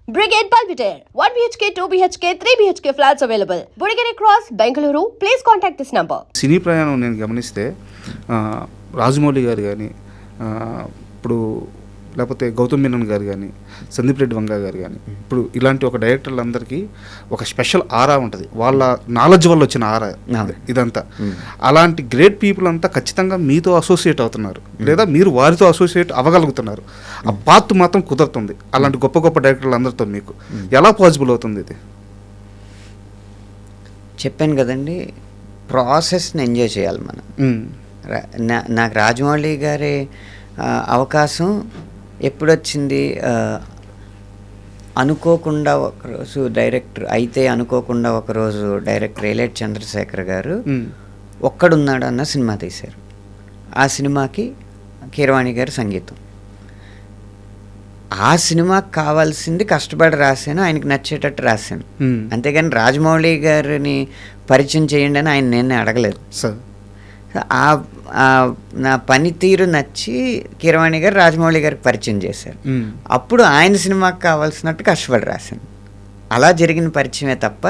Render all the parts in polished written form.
Brigade Palpitaire, 1 BHK, 2 BHK, 3 BHK flats available. Burigere Cross, Bengaluru. Please contact this number. సినీ ప్రయాణం నేను గమనిస్తే రాజమౌళి గారు కానీ ఇప్పుడు లేకపోతే గౌతమ్ మీనన్ గారు కానీ సందీప్ రెడ్డి వంగ గారు కానీ ఇప్పుడు ఇలాంటి ఒక డైరెక్టర్లందరికీ ఒక స్పెషల్ ఆరా ఉంటుంది, వాళ్ళ నాలెడ్జ్ వల్ల వచ్చిన ఆరా ఇదంతా. అలాంటి గ్రేట్ పీపుల్ అంతా ఖచ్చితంగా మీతో అసోసియేట్ అవుతున్నారు, లేదా మీరు వారితో అసోసియేట్ అవ్వగలుగుతున్నారు. ఆ పాత్ మాత్రం కుదురుతుంది అలాంటి గొప్ప గొప్ప డైరెక్టర్లు అందరితో. మీకు ఎలా పాసిబుల్ అవుతుంది ఇది? చెప్పాను కదండి, ప్రాసెస్ని ఎంజాయ్ చేయాలి మనం. నాకు రాజమౌళి గారి అవకాశం ఎప్పుడొచ్చింది, అనుకోకుండా ఒకరోజు డైరెక్టర్ అయితే అనుకోకుండా ఒకరోజు డైరెక్టర్ ఏలేటి చంద్రశేఖర్ గారు ఒక్కడున్నాడు అన్న సినిమా తీశారు. ఆ సినిమాకి కీరవాణి గారి సంగీతం. ఆ సినిమాకి కావాల్సింది కష్టపడి రాశాను, ఆయనకి నచ్చేటట్టు రాశాను. అంతేగాని రాజమౌళి గారిని పరిచయం చేయండి అని ఆయన నేనే అడగలేదు. నా పనితీరు నచ్చి కీరవాణి గారు రాజమౌళి గారికి పరిచయం చేశారు. అప్పుడు ఆయన సినిమాకి కావాల్సినట్టు కష్టపడి రాశాను. అలా జరిగిన పరిచయమే తప్ప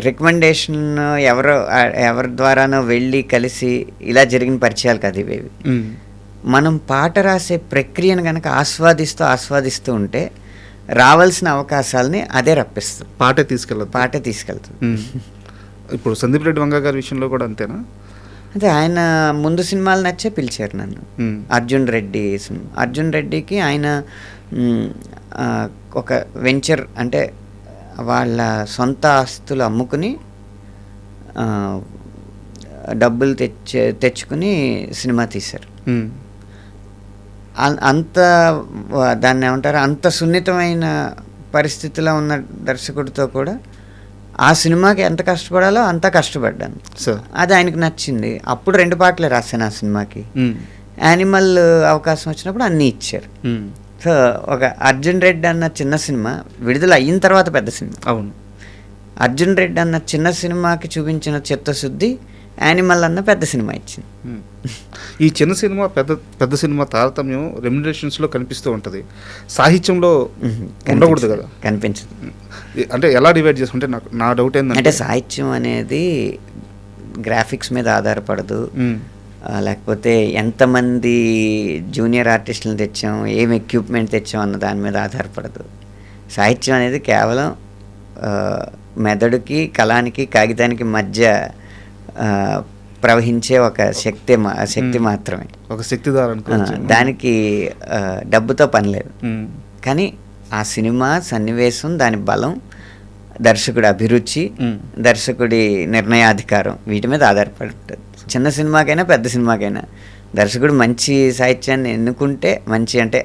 రికమెండేషన్ ఎవరి ద్వారానో వెళ్ళి కలిసి ఇలా జరిగిన పరిచయాలు కాదు ఇవేవి. మనం పాట రాసే ప్రక్రియను కనుక ఆస్వాదిస్తూ ఉంటే రావాల్సిన అవకాశాలని అదే రప్పిస్తుంది, పాటే తీసుకెళ్తుంది. ఇప్పుడు సందీప్ రెడ్డి వంగ గారి విషయంలో కూడా అంతేనా? అంటే ఆయన ముందు సినిమాలు నచ్చే పిలిచారు నన్ను. అర్జున్ రెడ్డికి ఆయన ఒక వెంచర్, అంటే వాళ్ళ సొంత ఆస్తులు అమ్ముకుని డబ్బులు తెచ్చుకుని సినిమా తీశారు. అంత దాన్ని ఏమంటారు, అంత సున్నితమైన పరిస్థితిలో ఉన్న దర్శకుడితో కూడా ఆ సినిమాకి ఎంత కష్టపడాలో అంత కష్టపడ్డాను. అది ఆయనకు నచ్చింది. అప్పుడు 2 పాటలే రాశాను ఆ సినిమాకి. యానిమల్ అవకాశం వచ్చినప్పుడు అన్నీ ఇచ్చారు. సో ఒక అర్జున్ రెడ్డి అన్న చిన్న సినిమా విడుదల అయిన తర్వాత పెద్ద సినిమా. అవును, అర్జున్ రెడ్డి అన్న చిన్న సినిమాకి చూపించిన చిత్తశుద్ధి యానిమల్ అన్న పెద్ద సినిమా ఇచ్చింది. ఈ చిన్న సినిమా పెద్ద సినిమా తారతమ్యం రెమ్యునరేషన్స్లో కనిపిస్తూ ఉంటుంది, సాహిత్యంలో ఉండకూడదు కదా? కనిపించదు. అంటే ఎలా డివైడ్ చేసుకుంటే నా డౌట్ ఏంటంటే, సాహిత్యం అనేది గ్రాఫిక్స్ మీద ఆధారపడదు, లేకపోతే ఎంతమంది జూనియర్ ఆర్టిస్టులను తెచ్చాం, ఏం ఎక్విప్మెంట్ తెచ్చాం అన్న దాని మీద ఆధారపడదు. సాహిత్యం అనేది కేవలం మెదడుకి కళానికి కాగితానికి మధ్య ప్రవహించే ఒక శక్తి మాత్రమే, ఒక శక్తిధార. దానికి డబ్బుతో పని లేదు. కానీ ఆ సినిమా సన్నివేశం, దాని బలం, దర్శకుడి అభిరుచి, దర్శకుడి నిర్ణయాధికారం, వీటి మీద ఆధారపడి ఉంటుంది. చిన్న సినిమాకైనా పెద్ద సినిమాకైనా దర్శకుడు మంచి సాహిత్యాన్ని ఎన్నుకుంటే, మంచి అంటే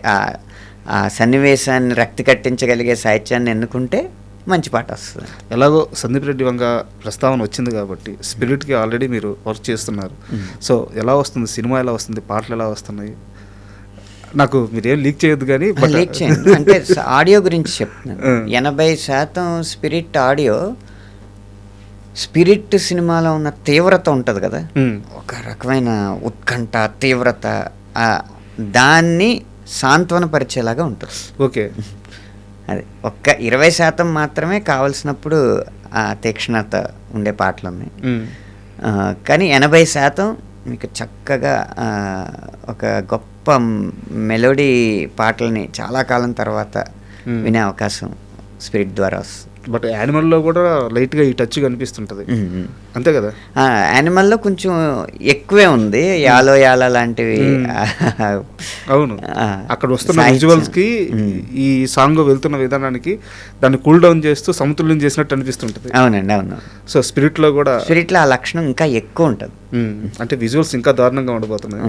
ఆ సన్నివేశాన్ని రక్తి కట్టించగలిగే సాహిత్యాన్ని ఎన్నుకుంటే మంచి పాట వస్తుంది. ఎలాగో సందీప్ రెడ్డి వంగ ప్రస్తావన వచ్చింది కాబట్టి స్పిరిట్కి ఆల్రెడీ మీరు వర్క్ చేస్తున్నారు. సో ఎలా వస్తుంది సినిమా, ఎలా వస్తుంది, పాటలు ఎలా వస్తున్నాయి? నాకు మీరేం లీక్ చేయొద్దు కానీ. లీక్ చేయండి అంటే ఆడియో గురించి చెప్తున్నాను. 80% స్పిరిట్ ఆడియో. స్పిరిట్ సినిమాలో ఉన్న తీవ్రత ఉంటుంది కదా, ఒక రకమైన ఉత్కంఠ, తీవ్రత, దాన్ని సాంత్వనపరిచేలాగా ఉంటుంది. ఓకే, అది ఒక్క 20% మాత్రమే కావలసినప్పుడు ఆ తీక్షణత ఉండే పాటలు ఉన్నాయి. కానీ 80% మీకు చక్కగా ఒక గొప్ప మెలోడీ పాటల్ని చాలా కాలం తర్వాత వినే అవకాశం స్పిరిట్ ద్వారా వస్తుంది. బట్ యానిమల్లో కూడా లైట్గా ఈ టచ్ కనిపిస్తుంటుంది, అంతే కదా? యానిమల్లో కొంచెం ఎక్కువే ఉంది, యాలో లాంటివి. అవును, అక్కడ వస్తున్న విజువల్స్కి ఈ సాంగ్ వెళ్తున్న విధానానికి దాన్ని కూల్ డౌన్ చేస్తూ సమతుల్యం చేసినట్టు అనిపిస్తుంటుంది. అవునండి, అవును. సో స్పిరిట్లో ఆ లక్షణం ఇంకా ఎక్కువ ఉంటుంది. అంటే విజువల్స్ ఇంకా దారుణంగా ఉండబోతున్నాయి.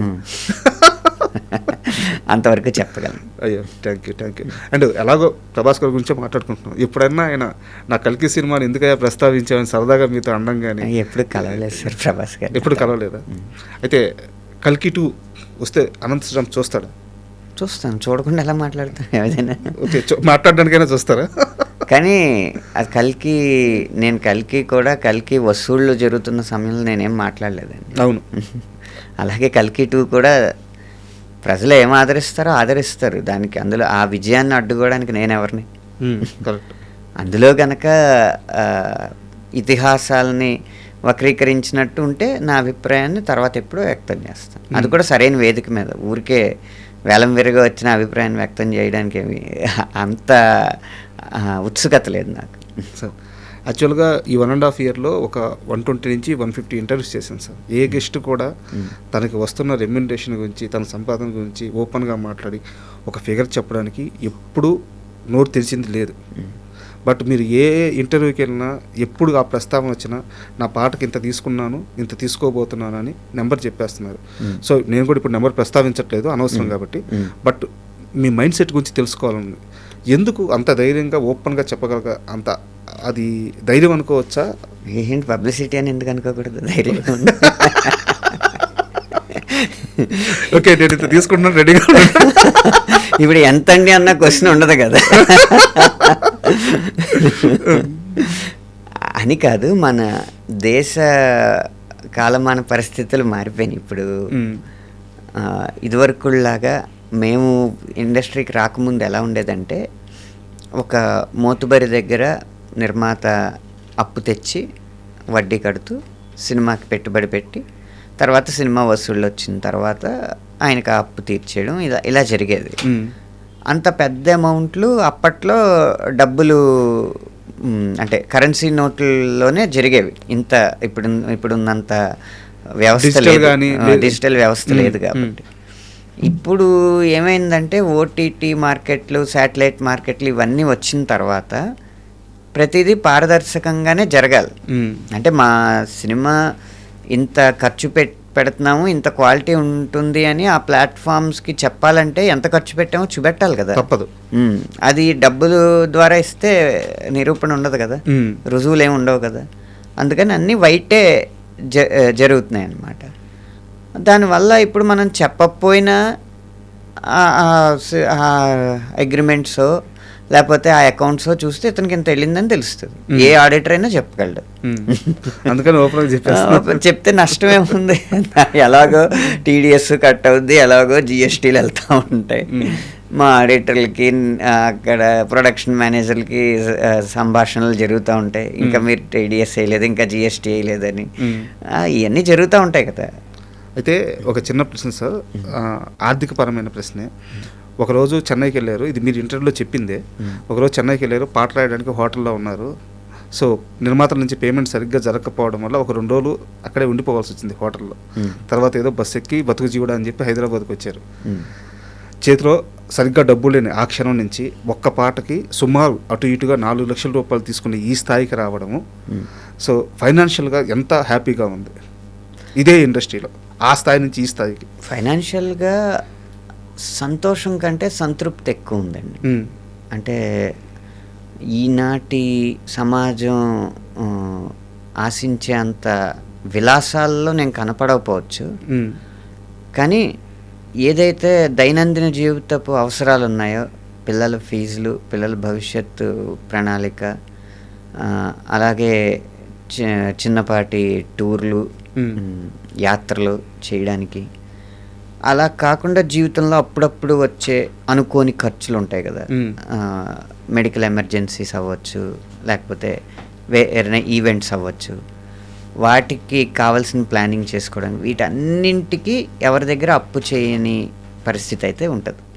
అంతవరకు చెప్పగలను. అయ్యో, థ్యాంక్ యూ. అండ్ ఎలాగో ప్రభాస్ గారి గురించే మాట్లాడుకుంటున్నాం. ఎప్పుడైనా ఆయన నా కల్కి సినిమాని ఎందుకయ్యా ప్రస్తావించామని సరదాగా మీతో అనడం కానీ? ఎప్పుడు కలవలేదు సార్ ప్రభాస్ గారు. ఎప్పుడు కలవలేదా? అయితే కల్కి 2 వస్తే అనంత శ్రీరామ్ చూస్తాడా? చూస్తాను, చూడకుండా ఎలా మాట్లాడతాను? ఏదైనా ఓకే, మాట్లాడడానికైనా చూస్తారా? కానీ అది నేను కల్కి వసూళ్ళు జరుగుతున్న సమయంలో నేనేం మాట్లాడలేదండి. అవును. అలాగే కల్కి 2 కూడా ప్రజలు ఏం ఆదరిస్తారో ఆదరిస్తారు. దానికి అందులో ఆ విజయాన్ని అడ్డుకోవడానికి నేనెవరిని? కరెక్ట్. అందులో గనక ఇతిహాసాలని వక్రీకరించినట్టు ఉంటే నా అభిప్రాయాన్ని తర్వాత ఎప్పుడో వ్యక్తం చేస్తాను. అది కూడా సరైన వేదిక మీద. ఊరికే వేలం విరగా వచ్చిన అభిప్రాయాన్ని వ్యక్తం చేయడానికి ఏమి అంత ఉత్సుకత లేదు నాకు. సార్ యాక్చువల్గా ఈ 1.5 ఇయర్లో ఒక 120 నుంచి 150 ఇంటర్వ్యూస్ చేశాను సార్. ఏ గెస్ట్ కూడా తనకి వస్తున్న రెమ్యునరేషన్ గురించి, తన సంపాదన గురించి ఓపెన్గా మాట్లాడి ఒక ఫిగర్ చెప్పడానికి ఎప్పుడూ నోరు తెరిచింది లేదు. బట్ మీరు ఏ ఇంటర్వ్యూకి వెళ్ళినా ఎప్పుడు ఆ ప్రస్తావన వచ్చినా నా పాటకి ఇంత తీసుకున్నాను, ఇంత తీసుకోబోతున్నాను అని నెంబర్ చెప్పేస్తున్నారు. సో నేను కూడా ఇప్పుడు నెంబర్ ప్రస్తావించట్లేదు అనవసరం కాబట్టి. బట్ మీ మైండ్ సెట్ గురించి తెలుసుకోవాలని, ఎందుకు అంత ధైర్యంగా ఓపెన్గా చెప్పగలగా? అంత అది ధైర్యం అనుకోవచ్చా? ఏంటి పబ్లిసిటీ అని ఎందుకు అనుకోకూడదు? ధైర్యం ఓకే, నేను ఇంత తీసుకుంటున్నాను, రెడీగా ఇప్పుడు ఎంత అండి అన్న క్వశ్చన్ ఉండదు కదా. అని కాదు, మన దేశ కాలమాన పరిస్థితులు మారిపోయినాయి ఇప్పుడు. ఇదివరకులాగా మేము ఇండస్ట్రీకి రాకముందు ఎలా ఉండేదంటే, ఒక మోతుబరి దగ్గర నిర్మాత అప్పు తెచ్చి వడ్డీ కడుతూ సినిమాకి పెట్టుబడి పెట్టి, తర్వాత సినిమా వసూళ్ళు వచ్చిన తర్వాత ఆయనకు ఆ అప్పు తీర్చేయడం, ఇలా జరిగేది. అంత పెద్ద అమౌంట్లు అప్పట్లో డబ్బులు అంటే కరెన్సీ నోట్లలోనే జరిగేవి. ఇంత ఇప్పుడున్నంత వ్యవస్థ లేదు, డిజిటల్ వ్యవస్థ లేదు కాబట్టి. ఇప్పుడు ఏమైందంటే ఓటీటీ మార్కెట్లు, శాటిలైట్ మార్కెట్లు ఇవన్నీ వచ్చిన తర్వాత ప్రతిదీ పారదర్శకంగానే జరగాలి. అంటే మా సినిమా ఇంత ఖర్చు పెడుతున్నాము, ఇంత క్వాలిటీ ఉంటుంది అని ఆ ప్లాట్ఫామ్స్కి చెప్పాలంటే ఎంత ఖర్చు పెట్టామో చూపెట్టాలి కదా. తప్పదు. అది డబ్బులు ద్వారా ఇస్తే నిరూపణ ఉండదు కదా, రుజువులు ఏమి ఉండవు కదా. అందుకని అన్నీ వైటే జరుగుతున్నాయి అన్నమాట. దానివల్ల ఇప్పుడు మనం చెప్పకపోయినా అగ్రిమెంట్స్ లేకపోతే ఆ అకౌంట్స్ చూస్తే ఇతనికి ఇంత వెళ్ళిందని తెలుస్తుంది. ఏ ఆడిటర్ అయినా చెప్పగలడు. అందుకని ఓపెన్ చెప్తే నష్టం ఏముంది? ఎలాగో టీడీఎస్ కట్ అవుద్ది, ఎలాగో జిఎస్టీలు వెళ్తూ ఉంటాయి. మా ఆడిటర్లకి అక్కడ ప్రొడక్షన్ మేనేజర్లకి సంభాషణలు జరుగుతూ ఉంటాయి. ఇంకా మీరు టీడీఎస్ వేయలేదు, ఇంకా జిఎస్టీ వేయలేదని, ఇవన్నీ జరుగుతూ ఉంటాయి కదా. అయితే ఒక చిన్న ప్రశ్న సార్, ఆర్థికపరమైన ప్రశ్నే. ఒకరోజు చెన్నైకి వెళ్ళారు, ఇది మీరు ఇంటర్వ్యూలో చెప్పిందే. ఒకరోజు చెన్నైకి వెళ్ళారు, పాట రాయడానికి హోటల్లో ఉన్నారు. సో నిర్మాతల నుంచి పేమెంట్ సరిగ్గా జరగకపోవడం వల్ల ఒక 2 రోజులు అక్కడే ఉండిపోవాల్సి వచ్చింది హోటల్లో. తర్వాత ఏదో బస్ ఎక్కి బతుకు జీవుడా అని చెప్పి హైదరాబాద్కి వచ్చారు. చేతిలో సరిగ్గా డబ్బులు లేని ఆ క్షణం నుంచి ఒక్క పాటకి సుమారు అటు ఇటుగా 4 లక్షల రూపాయలు తీసుకుని ఈ స్థాయికి రావడము, సో ఫైనాన్షియల్గా ఎంత హ్యాపీగా ఉంది ఇదే ఇండస్ట్రీలో, ఆ స్థాయి నుంచి ఈ స్థాయికి? ఫైనాన్షియల్గా సంతోషం కంటే సంతృప్తి ఎక్కువ ఉందండి. అంటే ఈనాటి సమాజం ఆశించే అంత విలాసాల్లో నేను కనపడకపోవచ్చు, కానీ ఏదైతే దైనందిన జీవితపు అవసరాలు ఉన్నాయో, పిల్లల ఫీజులు, పిల్లల భవిష్యత్తు ప్రణాళిక, అలాగే చిన్నపాటి టూర్లు, యాత్రలు చేయడానికి, అలా కాకుండా జీవితంలో అప్పుడప్పుడు వచ్చే అనుకోని ఖర్చులు ఉంటాయి కదా. మెడికల్ ఎమర్జెన్సీస్ అవ్వచ్చు, లేకపోతే ఏదైనా ఈవెంట్స్ అవ్వచ్చు, వాటికి కావాల్సిన ప్లానింగ్ చేసుకోవడానికి, వీటన్నింటికి ఎవరి దగ్గర అప్పు చేయని పరిస్థితి అయితే ఉంటుంది.